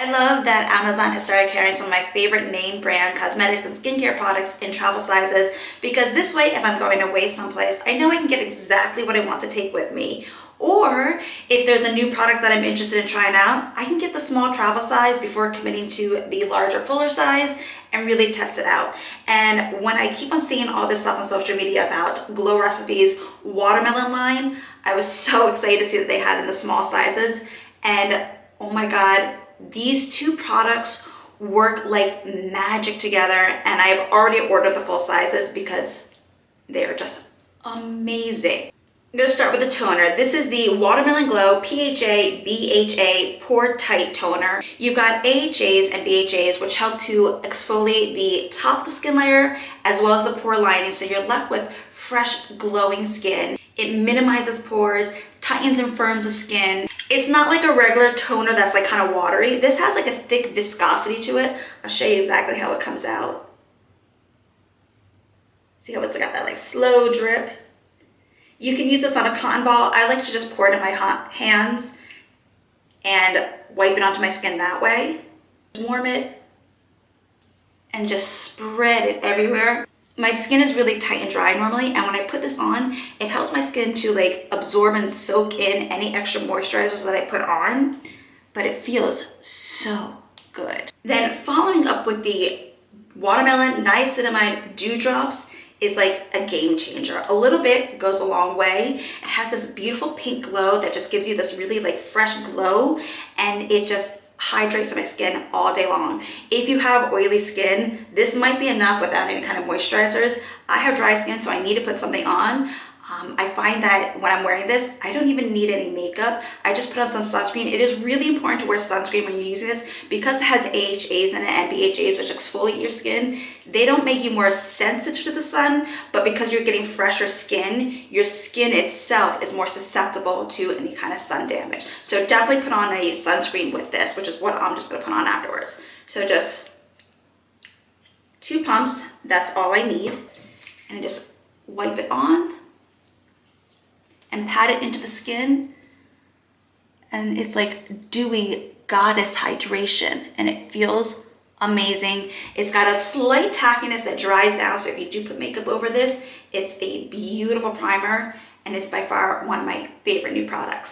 I love that Amazon has started carrying some of my favorite name brand cosmetics and skincare products in travel sizes, because this way, if I'm going away someplace, I know I can get exactly what I want to take with me. Or if there's a new product that I'm interested in trying out, I can get the small travel size before committing to the larger, fuller size and really test it out. And when I keep on seeing all this stuff on social media about Glow Recipes watermelon line, I was so excited to see that they had in the small sizes. And oh my God, these two products work like magic together, and I've already ordered the full sizes because they're just amazing. I'm gonna start with the toner. This is the Watermelon Glow PHA BHA Pore Tight Toner. You've got AHAs and BHAs, which help to exfoliate the top of the skin layer as well as the pore lining, so you're left with fresh, glowing skin. It minimizes pores, tightens and firms the skin. It's not like a regular toner that's like kind of watery. This has like a thick viscosity to it. I'll show you exactly how it comes out. See how it's got that like slow drip? You can use this on a cotton ball. I like to just pour it in my hands and wipe it onto my skin that way. Warm it and just spread it everywhere. My skin is really tight and dry normally, and when I put this on, it helps my skin to like absorb and soak in any extra moisturizers that I put on, but it feels so good. Then following up with the Watermelon Niacinamide Dewdrops is like a game changer. A little bit goes a long way. It has this beautiful pink glow that just gives you this really like fresh glow, and it just hydrates my skin all day long. If you have oily skin, this might be enough without any kind of moisturizers. I have dry skin, so I need to put something on. I find that when I'm wearing this, I don't even need any makeup. I just put on some sunscreen. It is really important to wear sunscreen when you're using this because it has AHAs in it and BHAs, which exfoliate your skin. They don't make you more sensitive to the sun, but because you're getting fresher skin, your skin itself is more susceptible to any kind of sun damage. So definitely put on a sunscreen with this, which is what I'm just gonna put on afterwards. So just 2 pumps, that's all I need. And I just wipe it on and pat it into the skin, and it's like dewy goddess hydration, and it feels amazing. It's got a slight tackiness that dries down, so if you do put makeup over this, it's a beautiful primer, and it's by far one of my favorite new products.